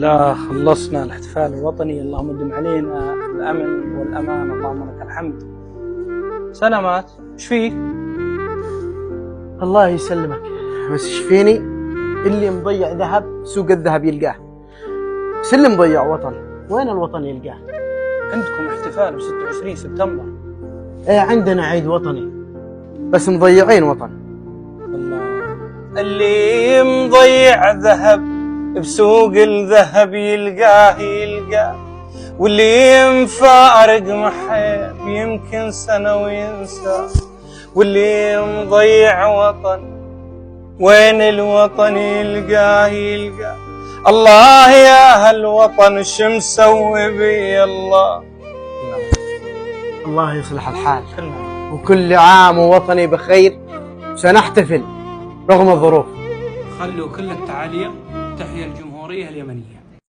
لا خلصنا الاحتفال الوطني، اللهم ادم علينا الامن والامان، اللهم لك الحمد. سلامات، ايش فيك؟ الله يسلمك، بس يشفيني اللي مضيع ذهب سوق الذهب يلقاه، بس اللي مضيع وطن وين الوطن يلقاه؟ عندكم احتفال ب 26 سبتمبر. ايه عندنا عيد وطني بس مضيعين وطن. الله، اللي مضيع ذهب بسوق الذهب يلقاه، واللي مفارق محب يمكن سنة وينسى، واللي مضيع وطن وين الوطن يلقاه. الله يا هالوطن شو مسوي بي الله. الله يصلح الحال، وكل عام ووطني بخير، سنحتفل رغم الظروف. خلوا كل التعاليق. تحيا الجمهورية اليمنية.